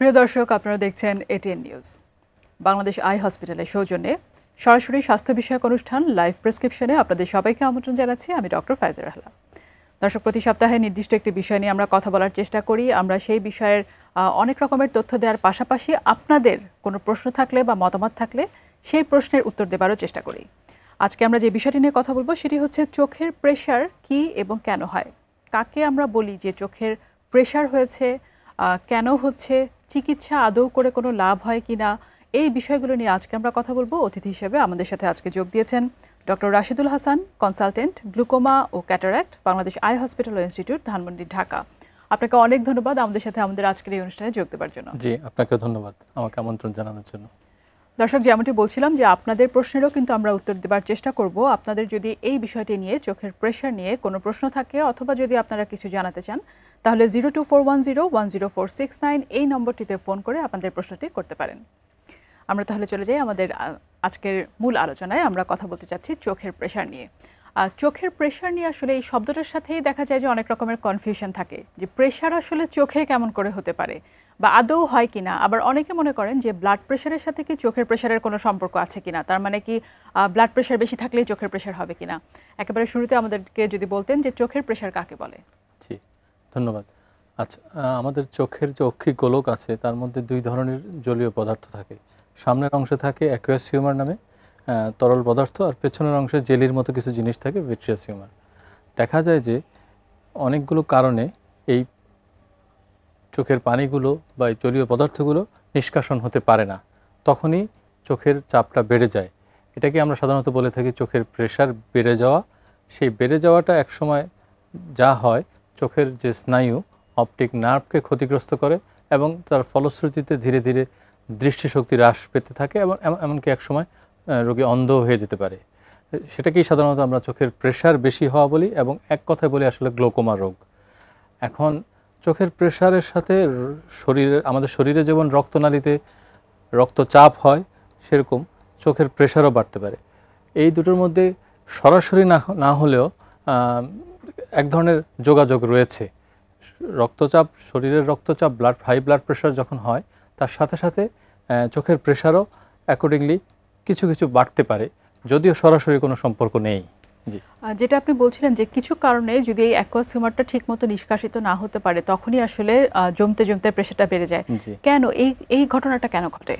প্রিয় দর্শক, আপনারা দেখছেন এটিএন নিউজ। বাংলাদেশ আই হসপিটালের সৌজন্যে সরাসরি স্বাস্থ্য বিষয়ক অনুষ্ঠান লাইভ প্রেসক্রিপশনে আপনাদের সবাইকে আমন্ত্রণ জানাচ্ছি। আমি ডক্টর ফাইজা রাহলা। দর্শক, প্রতি সপ্তাহে নির্দিষ্ট একটি বিষয় নিয়ে আমরা কথা বলার চেষ্টা করি। আমরা সেই বিষয়ের অনেক রকমের তথ্য দেওয়ার পাশাপাশি আপনাদের কোনো প্রশ্ন থাকলে বা মতামত থাকলে সেই প্রশ্নের উত্তর দেওয়ারও চেষ্টা করি। আজকে আমরা যে বিষয়টি নিয়ে কথা বলবো সেটি হচ্ছে চোখের প্রেশার কি এবং কেন হয়, কাকে আমরা বলি যে চোখের প্রেশার হয়েছে, কেন হচ্ছে, চিকিৎসা আদৌ করে কোনো লাভ হয় কি না, এই বিষয়গুলো নিয়ে আজকে আমরা কথা বলবো। অতিথি হিসেবে আমাদের সাথে আজকে যোগ দিয়েছেন doctor Rashidul Hasan, consultant, glaucoma ও ক্যাটারাক্ট, বাংলাদেশ আই হসপিটাল ও ইনস্টিটিউট, ধানমন্ডি, ঢাকা। আপনাকে অনেক ধন্যবাদ আমাদের সাথে আমাদের আজকের এই অনুষ্ঠানে যোগ দেওয়ার জন্য। জি, আপনাকে ধন্যবাদ আমাকে আমন্ত্রণ জানানোর জন্য। দর্শক, যেমনটি বলছিলাম যে আপনাদের প্রশ্নেরও কিন্তু আমরা উত্তর দেওয়ার চেষ্টা করব। আপনাদের যদি এই বিষয়টি নিয়ে, চোখের প্রেশার নিয়ে কোনো প্রশ্ন থাকে অথবা যদি আপনারা কিছু জানাতে চান, তাহলে 0241010469 এই নম্বরটিতে ফোন করে আপনাদের প্রশ্নটি করতে পারেন। আমরা তাহলে চলে যাই আমাদের আজকের মূল আলোচনায়। আমরা কথা বলতে চাচ্ছি চোখের প্রেশার নিয়ে। চোখের প্রেশার নিয়ে আসলে এই শব্দটার সাথেই দেখা যায় যে অনেক রকমের কনফিউশন থাকে, যে প্রেশার আসলে চোখে কেমন করে হতে পারে বা আদৌ হয় কিনা। আবার অনেকে মনে করেন যে ব্লাড প্রেশারের সাথে কি চোখের প্রেশারের কোনো সম্পর্ক আছে কিনা, তার মানে কি ব্লাড প্রেশার বেশি থাকলেই চোখের প্রেশার হবে কিনা। একেবারে শুরুতে আমাদেরকে যদি বলতেন যে চোখের প্রেশার কাকে বলে। জি, ধন্যবাদ। আচ্ছা, আমাদের চোখের যে অক্ষিক গোলক আছে তার মধ্যে দুই ধরনের জলীয় পদার্থ থাকে। সামনের অংশে থাকে অ্যাকুয়াস হিউমার নামে তরল পদার্থ, আর পেছনের অংশে জেলির মতো কিছু জিনিস থাকে, ভিট্রিয়াস হিউমার। দেখা যায় যে অনেকগুলো কারণে এই চোখের পানিগুলো বা এই জলীয় পদার্থগুলো নিষ্কাশন হতে পারে না, তখনই চোখের চাপটা বেড়ে যায়। এটাকে আমরা সাধারণত বলে থাকি চোখের প্রেশার বেড়ে যাওয়া। সেই বেড়ে যাওয়াটা একসময় যা হয়, চোখের যে স্নায়ু অপটিক নার্ভকে ক্ষতিগ্রস্ত করে এবং তার ফলশ্রুতিতে ধীরে ধীরে দৃষ্টিশক্তি হ্রাস পেতে থাকে এবং এমনকি একসময় রোগী অন্ধ হয়ে যেতে পারে। সেটাকেই সাধারণত আমরা চোখের প্রেশার বেশি হওয়া বলি এবং এক কথায় বলি আসলে গ্লোকোমা রোগ। এখন চোখের প্রেশারের সাথে আমাদের শরীরে যেমন রক্তনালীতে রক্তচাপ হয়, সেরকম চোখের প্রেশারও বাড়তে পারে। এই দুটোর মধ্যে সরাসরি না হলেও এক ধরনের যোগাযোগ রয়েছে। রক্তচাপ, শরীরের রক্তচাপ, হাই ব্লাড প্রেশার যখন হয়, তার সাথে সাথে চোখের প্রেশারও অ্যাকর্ডিংলি কিছু কিছু বাড়তে পারে, যদিও সরাসরি কোনো সম্পর্ক নেই। জি, যেটা আপনি বলছিলেন যে কিছু কারণে যদি এই অ্যাকুয়াস হিউমারটা ঠিকমতো নিষ্কাশিত না হতে পারে, তখনই আসলে জমতে জমতে প্রেশারটা বেড়ে যায়। কেন এই ঘটনাটা কেন ঘটে?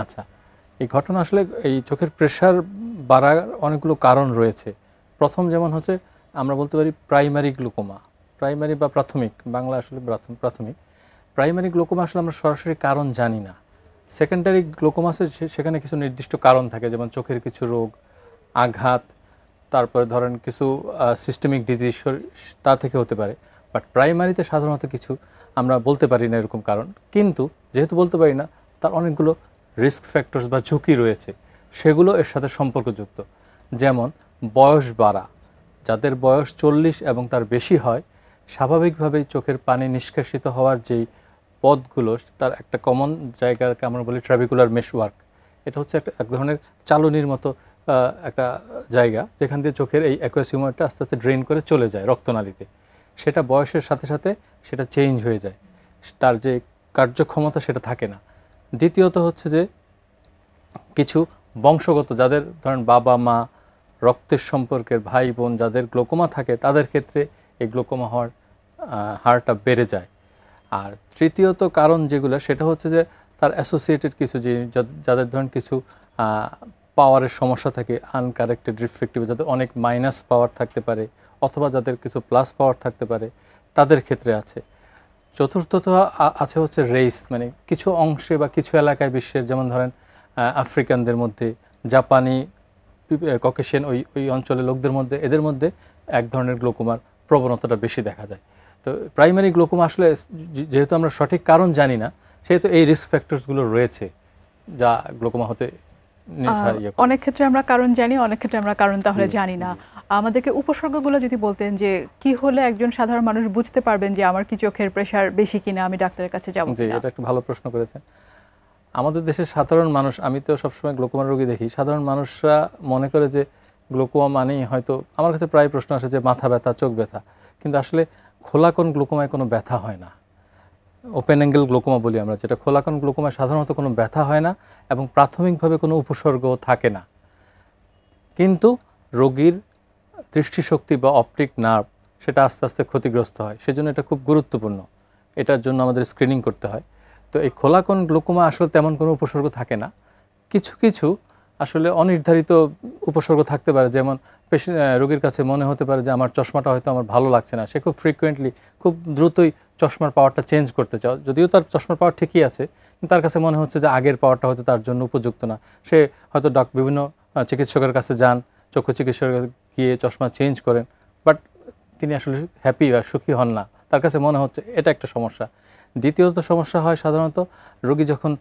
আচ্ছা, এই ঘটনা আসলে এই চোখের প্রেশার বাড়ার অনেকগুলো কারণ রয়েছে। প্রথম যেমন হচ্ছে আমরা বলতে পারি প্রাইমারি গ্লুকোমা। প্রাইমারি বা প্রাথমিক, বাংলা আসলে প্রাথমিক। প্রাইমারি গ্লুকোমা আসলে আমরা সরাসরি কারণ জানি না। সেকেন্ডারি গ্লুকোমাসের সেখানে কিছু নির্দিষ্ট কারণ থাকে, যেমন চোখের কিছু রোগ, আঘাত, তারপরে ধরেন কিছু সিস্টেমিক ডিজিজ তা থেকে হতে পারে। বাট প্রাইমারিতে সাধারণত কিছু আমরা বলতে পারি না এরকম কারণ। কিন্তু যেহেতু বলতে পারি না, তার অনেকগুলো রিস্ক ফ্যাক্টরস বা ঝুঁকি রয়েছে, সেগুলো এর সাথে সম্পর্কযুক্ত। যেমন বয়স বাড়া, যাদের বয়স 40 এবং তার বেশি হয়, স্বাভাবিকভাবেই চোখের পানি নিষ্কাশিত হওয়ার যেই পথগুলো, তার একটা কমন জায়গাকে আমরা বলি ট্রাবিকুলার মেশওয়ার্ক। এটা হচ্ছে এক ধরনের চালনির মতো একটা জায়গা, যেখান দিয়ে চোখের এই অ্যাকুয়াস হিউমারটা আস্তে আস্তে ড্রেন করে চলে যায় রক্তনালীতে। সেটা বয়সের সাথে সাথে সেটা চেঞ্জ হয়ে যায়, তার যে কার্যক্ষমতা সেটা থাকে না। দ্বিতীয়ত হচ্ছে যে কিছু বংশগত, যাদের ধরেন বাবা মা, রক্তের সম্পর্কের ভাই বোন যাদের গ্লোকোমা থাকে, তাদের ক্ষেত্রে এই গ্লোকোমা হওয়ার হারটা বেড়ে যায়। আর তৃতীয়ত কারণ যেগুলো, সেটা হচ্ছে যে তার অ্যাসোসিয়েটেড কিছু জিনিস, যাদের ধরেন কিছু পাওয়ারের সমস্যা থাকে, আনকারেক্টেড রিফ্লেক্টিভ, যাদের অনেক মাইনাস পাওয়ার থাকতে পারে অথবা যাদের কিছু প্লাস পাওয়ার থাকতে পারে, তাদের ক্ষেত্রে আছে। চতুর্থত আছে হচ্ছে রেস, মানে কিছু অংশে বা কিছু এলাকায় বিশ্বের, যেমন ধরেন আফ্রিকানদের মধ্যে, জাপানি, ককেশিয়ান ওই অঞ্চলের লোকদের মধ্যে, এদের মধ্যে এক ধরনের গ্লোকোমার প্রবণতাটা বেশি দেখা যায়। তো প্রাইমারি গ্লোকোমা আসলে যেহেতু আমরা সঠিক কারণ জানি না, সেহেতু এই রিস্ক ফ্যাক্টরসগুলো রয়েছে যা গ্লোকোমা হতে। অনেক ক্ষেত্রে আমরা কারণ জানি, অনেক ক্ষেত্রে আমরা কারণ তাহলে জানি না। আমাদেরকে উপসর্গগুলো যদি বলতেন যে কি হলে একজন সাধারণ মানুষ বুঝতে পারবেন যে আমার কি চোখের প্রেশার বেশি কিনা, আমি ডাক্তারের কাছে যাব কিনা। এটা একটা ভালো প্রশ্ন করেছেন। আমাদের দেশের সাধারণ মানুষ, আমি তো সবসময় গ্লোকোমা রোগী দেখি, সাধারণ মানুষরা মনে করে যে গ্লোকোমা মানেই হয়তো, আমার কাছে প্রায় প্রশ্ন আসে যে মাথা ব্যথা, চোখ ব্যথা, কিন্তু আসলে খোলা কোন গ্লোকোমায় কোনো ব্যথা হয় না। ওপেন অ্যাঙ্গেল গ্লোকোমা বলি আমরা, যেটা খোলাকোণ গ্লোকোমায় সাধারণত কোনো ব্যথা হয় না এবং প্রাথমিকভাবে কোনো উপসর্গও থাকে না, কিন্তু রোগীর দৃষ্টিশক্তি বা অপটিক নার্ভ সেটা আস্তে আস্তে ক্ষতিগ্রস্ত হয়। সেজন্য এটা খুব গুরুত্বপূর্ণ, এটার জন্য আমাদের স্ক্রিনিং করতে হয়। তো এই খোলাকোণ গ্লোকোমা আসলে তেমন কোনো উপসর্গ থাকে না, কিছু কিছু আসলে অনির্ধারিত উপসর্গ থাকতে পারে। যেমন রোগীর কাছে মনে হতে পারে যে আমার চশমাটা হয়তো আমার ভালো লাগছে না, সে খুব ফ্রিকুয়েন্টলি খুব দ্রুতই চশমার পাওয়ারটা চেঞ্জ করতে চাও, যদিও তার চশমার পাওয়ার ঠিকই আছে, কিন্তু তার কাছে মনে হচ্ছে যে আগের পাওয়ারটা হয়তো তার জন্য উপযুক্ত না। সে হয়তো বিভিন্ন চিকিৎসকের কাছে যান, চক্ষু চিকিৎসকের কাছে গিয়ে চশমা চেঞ্জ করেন, বাট তিনি আসলে হ্যাপি বা সুখী হন না, তার কাছে মনে হচ্ছে এটা একটা সমস্যা। দ্বিতীয়ত সমস্যা হয় সাধারণত রোগী যখন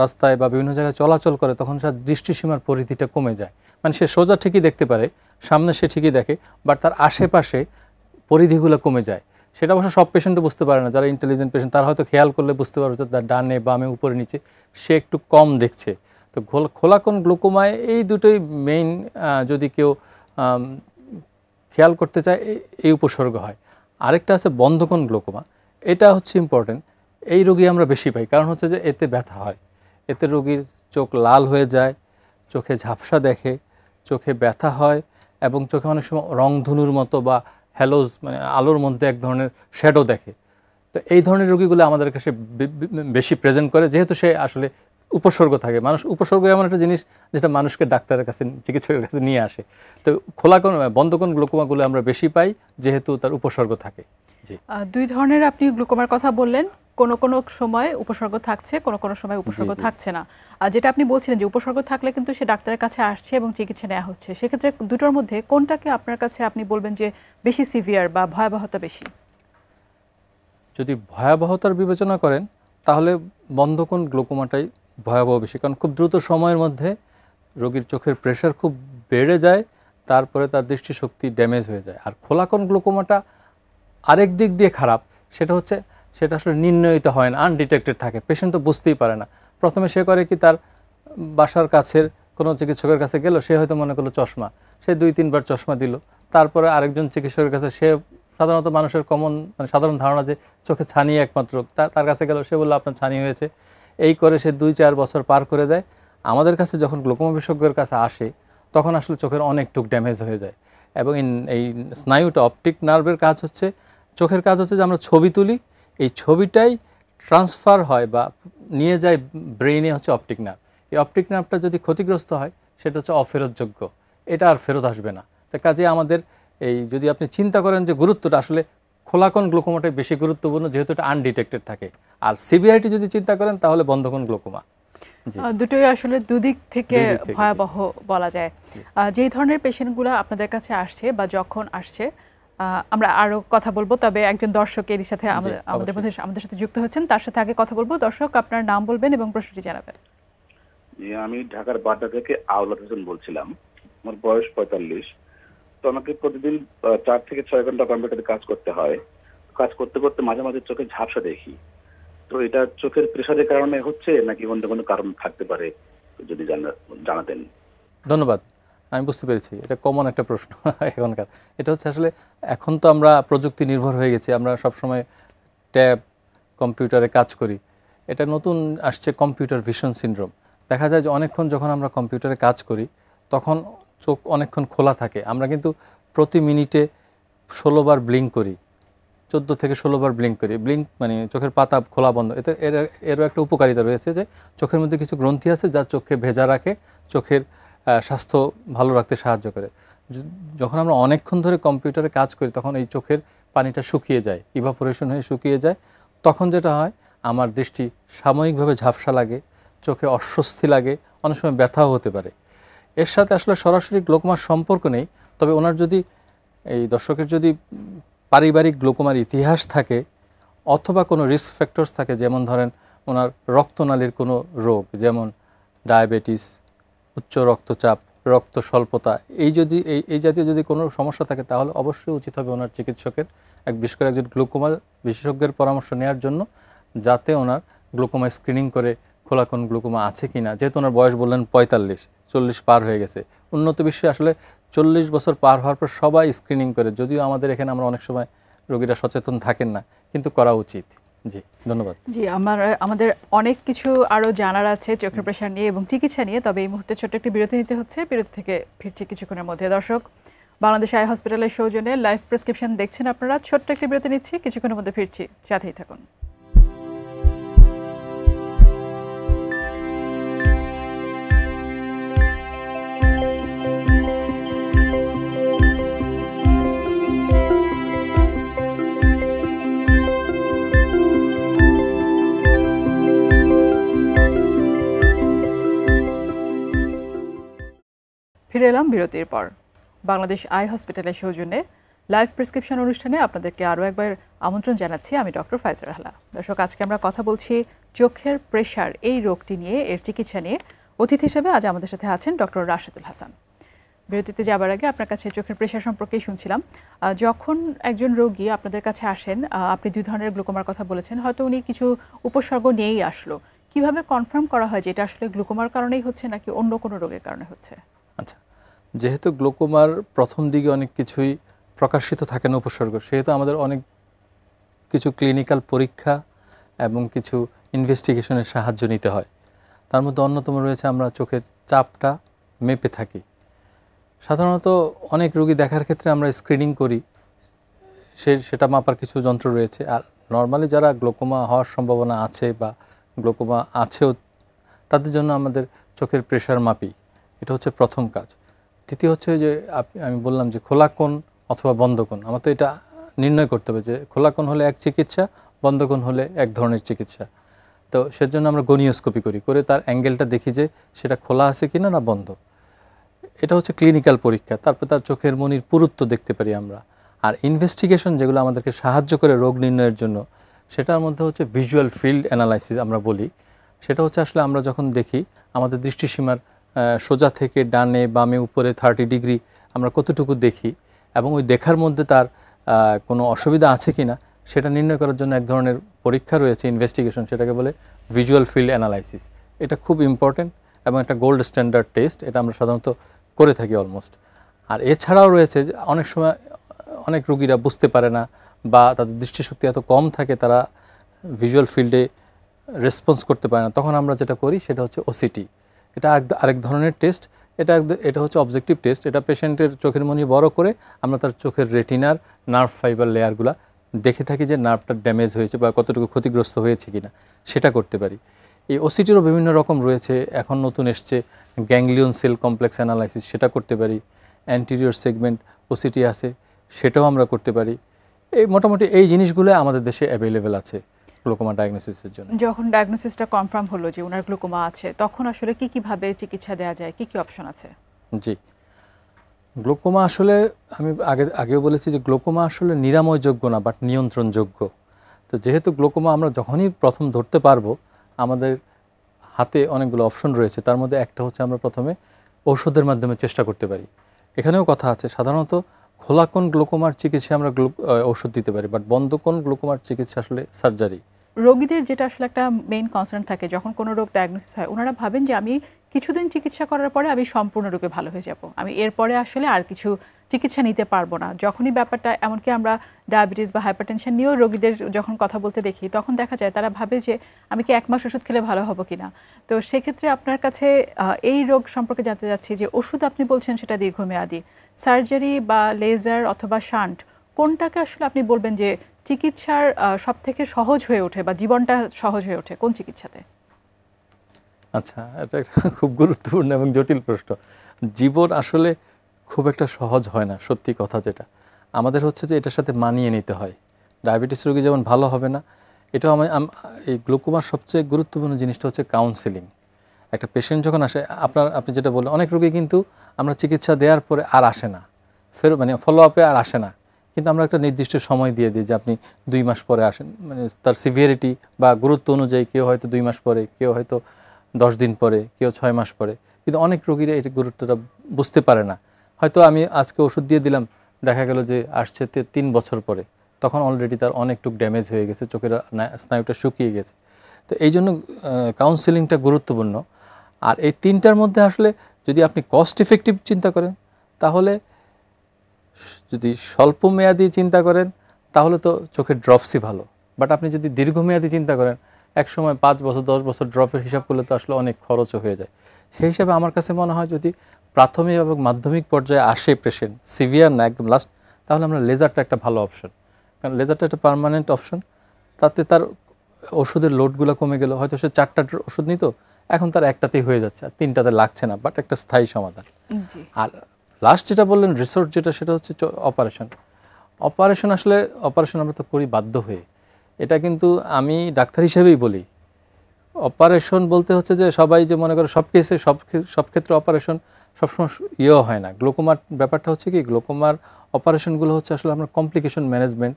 রাস্তায় বা বিভিন্ন জায়গায় চলাচল করে তখন তার দৃষ্টিসীমার পরিধিটা কমে যায়। মানে সে সোজা ঠিকই দেখতে পারে, সামনে সে ঠিকই দেখে, বাট তার আশেপাশে পরিধিগুলো কমে যায়। সেটা অবশ্য সব পেশেন্টও বুঝতে পারে না, যারা ইন্টেলিজেন্ট পেশেন্ট তারা হয়তো খেয়াল করলে বুঝতে পারবে যে তার ডানে বামে উপরে নিচে সে একটু কম দেখছে। তো খোলাকোণ গ্লোকোমায় এই দুটোই মেইন, যদি কেউ খেয়াল করতে চায় এই উপসর্গ হয়। আরেকটা আছে বন্ধকোণ গ্লোকোমা, এটা হচ্ছে ইম্পর্টেন্ট। এই রোগী আমরা বেশি পাই, কারণ হচ্ছে যে এতে ব্যথা হয়, এতে রোগীর চোখ লাল হয়ে যায়, চোখে ঝাপসা দেখে, চোখে ব্যথা হয় এবং চোখে অনেক সময় রংধনুর মতো বা হ্যালোজ মানে আলোর মধ্যে এক ধরনের শ্যাডো দেখে। তো এই ধরনের রোগীগুলো আমাদের কাছে বেশি প্রেজেন্ট করে, যেহেতু সে আসলে উপসর্গ থাকে। মানুষ উপসর্গ এমন একটা জিনিস যেটা মানুষকে ডাক্তারের কাছে চিকিৎসকের কাছে নিয়ে আসে। তো খোলাকোণ বন্ধকোণ গ্লোকোমাগুলো আমরা বেশি পাই যেহেতু তার উপসর্গ থাকে। জি, দুই ধরনের আপনি গ্লুকোমার কথা বললেন, কোনো কোনো সময় উপসর্গ থাকছে, কোনো কোনো সময় উপসর্গ থাকছে না। আর যেটা আপনি বলছিলেন যে উপসর্গ থাকলে কিন্তু সে ডাক্তারের কাছে আসছে এবং চিকিৎসা নেওয়া হচ্ছে, সেক্ষেত্রে দুটোর মধ্যে কোনটাকে আপনার কাছে আপনি বলবেন যে বেশি সিভিয়ার বা ভয়াবহতা বেশি? যদি ভয়াবহতার বিবেচনা করেন তাহলে বন্ধকোণ গ্লোকোমাটাই ভয়াবহ বেশি, কারণ খুব দ্রুত সময়ের মধ্যে রোগীর চোখের প্রেশার খুব বেড়ে যায়, তারপরে তার দৃষ্টিশক্তি ড্যামেজ হয়ে যায়। আর খোলাকোণ গ্লোকোমাটা আরেক দিক দিয়ে খারাপ, সেটা হচ্ছে সেটা আসলে নির্ণয়িত হয় না, আনডিটেক্টেড থাকে, পেশেন্ট তো বুঝতেই পারে না। প্রথমে সে করে কি, তার বাসার কাছের কোনো চিকিৎসকের কাছে গেল, সে হয়তো মনে করলো চশমা, সে 2-3 বার চশমা দিল, তারপরে আরেকজন চিকিৎসকের কাছে, সে সাধারণত মানুষের কমন মানে সাধারণ ধারণা যে চোখে ছানি একমাত্র, তার কাছে গেল, সে বললো আপনার ছানি হয়েছে। এই করে সে 2-4 বছর পার করে দেয়। আমাদের কাছে যখন গ্লোকোমা বিশেষজ্ঞের কাছে আসে তখন আসলে চোখের অনেক টুক ড্যামেজ হয়ে যায়। এবং এই স্নায়ুটা, অপটিক নার্ভের কাজ হচ্ছে, চোখের কাজ হচ্ছে যে আমরা ছবি তুলি, এই ছবিটাই ট্রান্সফার হয় বা নিয়ে যায় ব্রেইনে হচ্ছে অপটিক নার্ভ। এই অপটিক নার্ভটা যদি ক্ষতিগ্রস্ত হয় সেটা হচ্ছে অফেরতযোগ্য, এটা আর ফেরত আসবে না। তো কাজে আমাদের এই যদি আপনি চিন্তা করেন যে গুরুত্বটা, আসলে খোলাকোণ গ্লোকোমাটাই বেশি গুরুত্বপূর্ণ যেহেতু এটা আনডিটেক্টেড থাকে। আর সিভিয়ারিটি যদি চিন্তা করেন তাহলে বন্ধকোণ গ্লোকোমা। দুটোই আসলে দুদিক থেকে ভয়াবহ বলা যায়। যেই ধরনের পেশেন্টগুলো আপনাদের কাছে আসছে বা যখন আসছে, আমরা আরো কথা বলবো, তবে একজন দর্শক এর সাথে আমাদের সাথে যুক্ত হচ্ছেন, তার সাথে আগে কথা বলবো। দর্শক, আপনার নাম বলবেন এবং প্রশ্নটি জানাবেন। আমি ঢাকার বাড্ডা থেকে আওলাদ হোসেন বলছিলাম। আমার বয়স 45। তো আমাকে প্রতিদিন 4 থেকে 6 ঘন্টা কম্পিউটারে কাজ করতে হয়। কাজ করতে করতে মাঝে মাঝে চোখে ঝাপসা দেখি। তো এটা চোখের প্রেসারের কারণে হচ্ছে নাকি অন্য কোনো কারণ থাকতে পারে, যদি জানাতেন। ধন্যবাদ, আমি বুঝতে পেরেছি, এটা কমন একটা প্রশ্ন এখনকার। এটা হচ্ছে আসলে এখন তো আমরা প্রযুক্তি নির্ভর হয়ে গেছি, আমরা সবসময় ট্যাব কম্পিউটারে কাজ করি। এটা নতুন আসছে কম্পিউটার ভিশন সিনড্রোম। দেখা যায় যে অনেকক্ষণ যখন আমরা কম্পিউটারে কাজ করি তখন চোখ অনেকক্ষণ খোলা থাকে, আমরা কিন্তু প্রতি মিনিটে 16 বার ব্লিঙ্ক করি, 14 থেকে 16 বার ব্লিঙ্ক করি। ব্লিঙ্ক মানে চোখের পাতা খোলা বন্ধ। এরও একটা উপকারিতা রয়েছে যে চোখের মধ্যে কিছু গ্রন্থি আছে যা চোখকে ভেজা রাখে, চোখের স্বাস্থ্য ভালো রাখতে সাহায্য করে। যখন আমরা অনেকক্ষণ ধরে কম্পিউটারে কাজ করি তখন এই চোখের পানিটা শুকিয়ে যায়, ইভাপোরেশন হয়ে শুকিয়ে যায়। তখন যেটা হয়, আমার দৃষ্টি সাময়িকভাবে ঝাপসা লাগে, চোখে অস্বস্তি লাগে, অনেক সময় ব্যথাও হতে পারে। এর সাথে আসলে সরাসরি গ্লোকোমার সম্পর্ক নেই, তবে ওনার যদি এই দর্শকের যদি পারিবারিক গ্লোকোমার ইতিহাস থাকে অথবা কোনো রিস্ক ফ্যাক্টরস থাকে, যেমন ধরেন ওনার রক্তনালীর কোনো রোগ, যেমন ডায়াবেটিস, উচ্চ রক্তচাপ, রক্ত স্বল্পতা, এই জাতীয় যদি কোনো সমস্যা থাকে তাহলে অবশ্যই উচিত হবে ওনার চিকিৎসকের, বিশেষ করে একজন গ্লোকোমা বিশেষজ্ঞের পরামর্শ নেওয়ার জন্য, যাতে ওনার গ্লোকোমা স্ক্রিনিং করে খোলাকোণ গ্লোকোমা আছে কি না। যেহেতু ওনার বয়স বললেন 45, 40 পার হয়ে গেছে। উন্নত বিশ্বে আসলে 40 বছর পার হওয়ার পর সবাই স্ক্রিনিং করে, যদিও আমাদের এখানে আমরা অনেক সময় রোগীরা সচেতন থাকেন না, কিন্তু করা উচিত। জি, ধন্যবাদ। জি, আমাদের অনেক কিছু আরও জানার আছে চোখের প্রেশার নিয়ে এবং চিকিৎসা নিয়ে, তবে এই মুহূর্তে ছোট্ট একটি বিরতি নিতে হচ্ছে। বিরতি থেকে ফিরছি কিছুক্ষণের মধ্যে। দর্শক, বাংলাদেশ আই হসপিটালের সৌজন্যে লাইভ প্রেসক্রিপশন দেখছেন আপনারা। ছোট্ট একটি বিরতি নিচ্ছি, কিছুক্ষণের মধ্যে ফিরছি, সাথেই থাকুন। ফিরে এলাম বিরতির পর। বাংলাদেশ আই হসপিটালের সৌজন্যে লাইভ প্রেসক্রিপশন অনুষ্ঠানে আপনাদেরকে আরও একবার আমন্ত্রণ জানাচ্ছি। আমি ডক্টর ফাইজার রাহলা। দর্শক, আজকে আমরা কথা বলছি চোখের প্রেশার এই রোগটি নিয়ে, এর চিকিৎসা নিয়ে। অতিথি হিসেবে আজ আমাদের সাথে আছেন ডক্টর রাশেদুল হাসান। বিরতিতে যাবার আগে আপনার কাছে চোখের প্রেশার সম্পর্কেই শুনছিলাম। যখন একজন রোগী আপনাদের কাছে আসেন, আপনি 2 ধরনের গ্লুকোমার কথা বলেছেন, হয়তো উনি কিছু উপসর্গ নিয়েই আসলো, কিভাবে কনফার্ম করা হয় যে এটা আসলে গ্লুকোমার কারণেই হচ্ছে নাকি অন্য কোনো রোগের কারণে হচ্ছে? আচ্ছা, যেহেতু গ্লোকোমার প্রথম দিকে অনেক কিছুই প্রকাশিত থাকে না উপসর্গ, সেহেতু আমাদের অনেক কিছু ক্লিনিক্যাল পরীক্ষা এবং কিছু ইনভেস্টিগেশনের সাহায্য নিতে হয়। তার মধ্যে অন্যতম রয়েছে আমরা চোখের চাপটা মেপে থাকি। সাধারণত অনেক রোগী দেখার ক্ষেত্রে আমরা স্ক্রিনিং করি, সেটা মাপার কিছু যন্ত্র রয়েছে। আর নর্মালি যারা গ্লোকোমা হওয়ার সম্ভাবনা আছে বা গ্লোকোমা আছেও, তাদের জন্য আমাদের চোখের প্রেশার মাপি। এটা হচ্ছে প্রথম কাজ। দ্বিতীয় হচ্ছে যে আমি বললাম যে খোলা কোণ অথবা বন্ধ কোণ, আমার তো এটা নির্ণয় করতে হবে যে খোলা কোণ হলে এক চিকিৎসা, বন্ধ কোণ হলে এক ধরনের চিকিৎসা। তো সেজন্য আমরা গনিওস্কোপি করে তার অ্যাঙ্গেলটা দেখি যে সেটা খোলা আছে কিনা না বন্ধ। এটা হচ্ছে ক্লিনিক্যাল পরীক্ষা। তারপর তার চোখের মনির পুরুত্ব দেখতে পারি আমরা। আর ইনভেস্টিগেশন যেগুলো আমাদেরকে সাহায্য করে রোগ নির্ণয়ের জন্য, সেটার মধ্যে হচ্ছে ভিজুয়াল ফিল্ড অ্যানালাইসিস আমরা বলি। সেটা হচ্ছে আসলে আমরা যখন দেখি আমাদের দৃষ্টিসীমার সোজা থেকে ডানে বামে উপরে 30 ডিগ্রি আমরা কতটুকু দেখি, এবং ওই দেখার মধ্যে তার কোনো অসুবিধা আছে কি না সেটা নির্ণয় করার জন্য এক ধরনের পরীক্ষা রয়েছে, ইনভেস্টিগেশন, সেটাকে বলে ভিজুয়াল ফিল্ড অ্যানালাইসিস। এটা খুব ইম্পর্টেন্ট এবং একটা গোল্ড স্ট্যান্ডার্ড টেস্ট, এটা আমরা সাধারণত করে থাকি অলমোস্ট। আর এছাড়াও রয়েছে যে অনেক সময় অনেক রোগীরা বুঝতে পারে না বা তাদের দৃষ্টিশক্তি এত কম থাকে, তারা ভিজুয়াল ফিল্ডে রেসপন্স করতে পারে না, তখন আমরা যেটা করি সেটা হচ্ছে ওসিটি। এটা আরেক ধরনের টেস্ট। এটা হচ্ছে অবজেক্টিভ টেস্ট। এটা পেশেন্টের চোখের মনি বড় করে আমরা তার চোখের রেটিনার নার্ভ ফাইবার লেয়ারগুলা দেখে থাকি যে নার্ভটা ড্যামেজ হয়েছে বা কতটুকু ক্ষতিগ্রস্ত হয়েছে কিনা, সেটা করতে পারি। এই ওসিটিরও বিভিন্ন রকম রয়েছে, এখন নতুন এসছে গ্যাংলিয়ন সেল কমপ্লেক্স অ্যানালাইসিস, সেটা করতে পারি। অ্যান্টিরিয়র সেগমেন্ট ওসিটি আছে, সেটাও আমরা করতে পারি। এই মোটামুটি এই জিনিসগুলো আমাদের দেশে অ্যাভেলেবেল আছে গ্লোকোমা ডায়াগনোসিসের জন্য। যখন ডায়াগনোসিসটা কনফার্ম হলো যে ওনার গ্লুকোমা আছে, তখন আসলে কিভাবে চিকিৎসা দেওয়া যায়, কি অপশন আছে? জি, গ্লোকোমা আসলে আমি আগেও বলেছি যে গ্লোকোমা আসলে নিরাময়যোগ্য না, বাট নিয়ন্ত্রণযোগ্য। তো যেহেতু গ্লোকোমা আমরা যখনই প্রথম ধরতে পারবো, আমাদের হাতে অনেকগুলো অপশন রয়েছে। তার মধ্যে একটা হচ্ছে আমরা প্রথমে ঔষধের মাধ্যমে চেষ্টা করতে পারি। এখানেও কথা আছে, সাধারণত খোলা কোণ গ্লোকোমার চিকিৎসা আমরা ঔষধ দিতে পারি, বাট বন্ধ কোণ গ্লোকোমার চিকিৎসা আসলে সার্জারি। রোগীদের যেটা আসলে একটা মেইন কনসার্ন থাকে, যখন কোনো রোগ ডায়াগনোসিস হয়, ওনারা ভাবেন যে আমি কিছুদিন চিকিৎসা করার পরে আমি সম্পূর্ণরূপে ভালো হয়ে যাব, আমি এরপরে আসলে আর কিছু চিকিৎসা নিতে পারবো না। যখনই ব্যাপারটা, এমনকি আমরা ডায়াবেটিস বা হাইপারটেনশন নিয়েও রোগীদের যখন কথা বলতে দেখি, তখন দেখা যায় তারা ভাবে যে আমি কি 1 মাস ওষুধ খেলে ভালো হবো কিনা। তো সেক্ষেত্রে আপনার কাছে এই রোগ সম্পর্কে জানতে চাচ্ছি যে ওষুধ আপনি বলছেন সেটা দীর্ঘমেয়াদী, সার্জারি বা লেজার অথবা শান্ট, কোনটাকে আসলে আপনি বলবেন যে চিকিৎসার সব থেকে সহজ হয়ে ওঠে বা জীবনটা সহজ হয়ে ওঠে কোন চিকিৎসাতে? আচ্ছা, এটা একটা খুব গুরুত্বপূর্ণ এবং জটিল প্রশ্ন। জীবন আসলে খুব একটা সহজ হয় না, সত্যি কথা যেটা। আমাদের হচ্ছে যে এটার সাথে মানিয়ে নিতে হয়। ডায়াবেটিস রোগী যেমন ভালো হবে না, এটাও এই গ্লুকোমার সবচেয়ে গুরুত্বপূর্ণ জিনিসটা হচ্ছে কাউন্সেলিং। একটা পেশেন্ট যখন আসে, আপনি যেটা বললেন, অনেক রোগী কিন্তু আমরা চিকিৎসা দেওয়ার পরে আর আসে না, ফলো আপে আর আসে না, কিন্তু আমরা একটা নির্দিষ্ট সময় দিয়ে দিই যে আপনি 2 মাস পরে আসেন। তার সিভিয়ারিটি বা গুরুত্ব অনুযায়ী কেউ হয়তো 2 মাস পরে, কেউ হয়তো 10 দিন পরে, কেউ 6 মাস পরে। কিন্তু অনেক রোগীরা এই গুরুত্বটা বুঝতে পারে না। হয়তো আমি আজকে ওষুধ দিয়ে দিলাম, দেখা গেল যে আসছে 3 বছর পরে, তখন অলরেডি তার অনেকটুকু ড্যামেজ হয়ে গেছে, চোখের স্নায়ুটা শুকিয়ে গেছে। তো এই জন্য কাউন্সেলিংটা গুরুত্বপূর্ণ। আর এই 3টার মধ্যে আসলে যদি আপনি কস্ট ইফেক্টিভ চিন্তা করেন, তাহলে, যদি স্বল্প মেয়াদি চিন্তা করেন, তাহলে তো চোখের ড্রপসই ভালো। বাট আপনি যদি দীর্ঘমেয়াদী চিন্তা করেন, এক সময় 5 বছর 10 বছর ড্রপের হিসাব করলে তো আসলে অনেক খরচও হয়ে যায়। সেই হিসাবে আমার কাছে মনে হয় যদি প্রাথমিক এবং মাধ্যমিক পর্যায়ে আসে পেশেন্ট, সিভিয়ার না একদম লাস্ট, তাহলে আমরা লেজারটা একটা ভালো অপশন। কারণ লেজারটা একটা পার্মানেন্ট অপশন, তাতে তার ওষুধের লোডগুলো কমে গেল। হয়তো সে 4টা ওষুধ নিত, এখন তার একটাতেই হয়ে যাচ্ছে, আর 3টাতে লাগছে না, বাট একটা স্থায়ী সমাধান। আর লাস্ট যেটা বললেন রিসোর্ট যেটা, সেটা হচ্ছে অপারেশন। আসলে অপারেশন আমরা তো করি বাধ্য হয়ে, এটা কিন্তু আমি ডাক্তার হিসেবেই বলি। অপারেশন বলতে হচ্ছে যে সবাই যে মনে করে সব কেসে সব ক্ষেত্রে অপারেশন সবসময় হয় না। গ্লোকোমার ব্যাপারটা হচ্ছে কি, গ্লোকোমার অপারেশনগুলো হচ্ছে আসলে আমরা কমপ্লিকেশন ম্যানেজমেন্ট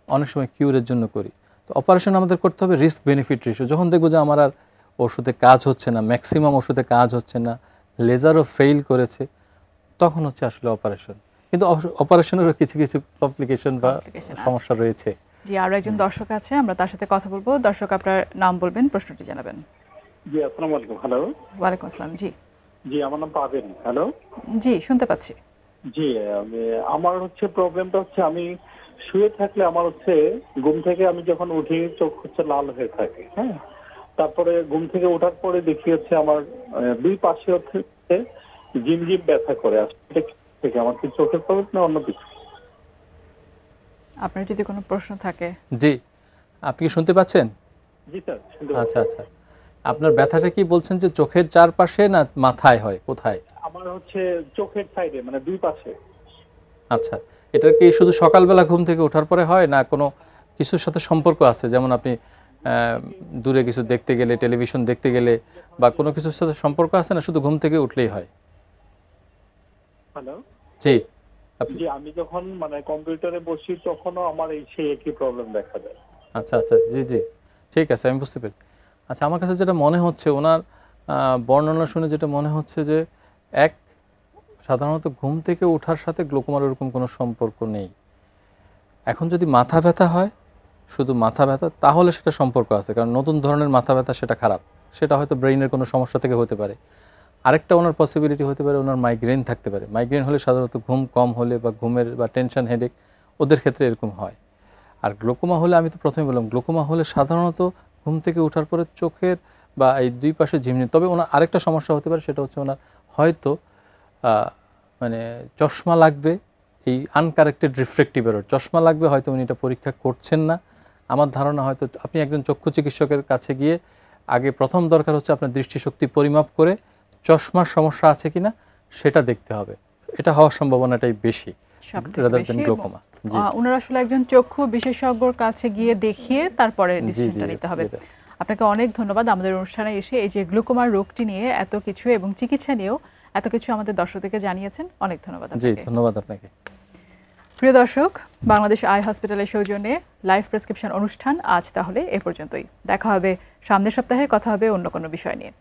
অনেক সময় কিউরের জন্য করি। তো অপারেশন আমাদের করতে হবে রিস্ক বেনিফিট রেশিও। যখন দেখবো যে আমার আর ওষুধে কাজ হচ্ছে না, ম্যাক্সিমাম ওষুধে কাজ হচ্ছে না, লেজারও ফেইল করেছে, তখন হচ্ছে আসলে অপারেশন। কিন্তু অপারেশনেরও কিছু কিছু কমপ্লিকেশন বা সমস্যা রয়েছে। জি, আরো একজন দর্শক আছে, আমরা তার সাথে কথা বলবো। দর্শক, আপনার নাম বলবেন, প্রশ্নটি জানাবেন। জি, আসসালামু আলাইকুম। হ্যালো। ওয়ালাইকুম আসসালাম। জি জি, আমার নাম পাবেন। হ্যালো। জি, শুনতে পাচ্ছি। জি, আমার হচ্ছে প্রবলেমটা হচ্ছে আমি শুয়ে থাকলে আমার হচ্ছে ঘুম থেকে আমি যখন উঠি চোখ হচ্ছে লাল হয়ে থাকে। হ্যাঁ, তারপরে ঘুম থেকে ওঠার পরে দেখি হচ্ছে আমার দুই পাশে হচ্ছে ঝিমঝিম ব্যথা করে আসলে থেকে। আমার কি চোখের প্রবলেম না অন্য কিছু? আপনার যদি কোনো প্রশ্ন থাকে। জি, আপনি কি শুনতে পাচ্ছেন? জি স্যার। আচ্ছা আচ্ছা, আপনার ব্যথাটা কি বলছেন যে চোখের চারপাশে না মাথায় হয়, কোথায়? আমার হচ্ছে চোখের সাইডে, মানে দুই পাশে। আচ্ছা, এটা কি শুধু সকালবেলা ঘুম থেকে ওঠার পরে হয়, না কোনো কিছুর সাথে সম্পর্ক আছে? যেমন আপনি দূরে কিছু দেখতে গেলে, টেলিভিশন দেখতে গেলে, বা কোনো কিছুর সাথে সম্পর্ক আছে, না শুধু ঘুম থেকে উঠলেই হয়? হ্যালো। জি জি, আমি যখন মানে কম্পিউটারে বসি তখনও আমার এই সেই একই প্রবলেম দেখা যায়। আচ্ছা আচ্ছা, জি জি, ঠিক আছে, আমি বুঝতে পেরেছি। আচ্ছা, আমার কাছে যেটা মনে হচ্ছে, ওনার বর্ণনা শুনে যেটা মনে হচ্ছে যে সাধারণত ঘুম থেকে ওঠার সাথে গ্লোকোমার ওরকম কোনো সম্পর্ক নেই। এখন যদি মাথা ব্যথা হয়, শুধু মাথা ব্যথা, তাহলে সেটা সম্পর্ক আছে, কারণ নতুন ধরনের মাথা ব্যথা, সেটা খারাপ, সেটা হয়তো ব্রেইনের কোনো সমস্যা থেকে হতে পারে। আরেকটা ওনার পসিবিলিটি হতে পারে ওনার মাইগ্রেন থাকতে পারে। মাইগ্রেন হলে সাধারণত ঘুম কম হলে বা ঘুমের বা টেনশন, হেডেক, ওদের ক্ষেত্রে এরকম হয়। আর গ্লোকোমা হলে, আমি তো প্রথমে বললাম, গ্লোকোমা হলে সাধারণত ঘুম থেকে ওঠার পরে চোখের বা এই দুই পাশে ঝিমনি। তবে ওনার আরেকটা সমস্যা হতে পারে, সেটা হচ্ছে ওনার হয়তো মানে চশমা লাগবে, এই আনকারেক্টেড রিফ্রেক্টিভ এরর, চশমা লাগবে, হয়তো উনি এটা পরীক্ষা করছেন না। আমার ধারণা হয়তো আপনি একজন চক্ষু চিকিৎসকের কাছে গিয়ে আগে প্রথম দরকার হচ্ছে আপনার দৃষ্টিশক্তি পরিমাপ করে চশমার সমস্যা আছে কিনা সেটা দেখতে হবে। এটা হওয়ার সম্ভাবনাটাই বেশি রাদার দ্যান গ্লোকোমা। ওনারা আসলে একজন চক্ষু বিশেষজ্ঞর কাছে গিয়ে দেখিয়ে তারপরে ডিসিশনটা নিতে হবে। আপনাকে অনেক ধন্যবাদ আমাদের অনুষ্ঠানে এসে এই যে গ্লুকোমার রোগটি নিয়ে এত কিছু এবং চিকিৎসা নিয়েও এত কিছু আমাদের দর্শকদেরকে জানিয়েছেন। অনেক ধন্যবাদ আপনাকে। জি, ধন্যবাদ আপনাকে। প্রিয় দর্শক, বাংলাদেশ আই হসপিটালের সৌজন্যে লাইভ প্রেসক্রিপশন অনুষ্ঠান আজ তাহলে এ পর্যন্তই। দেখা হবে সামনের সপ্তাহে, কথা হবে অন্য কোনো বিষয় নিয়ে।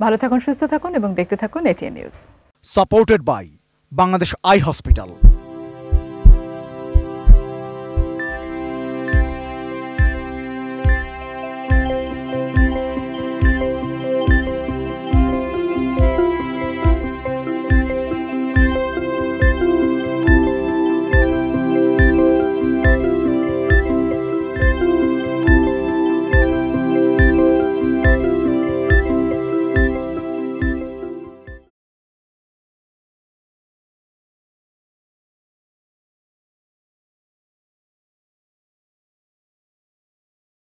ভালো থাকুন, সুস্থ থাকুন এবং দেখতে থাকুন ATN news. Supported by Bangladesh eye hospital.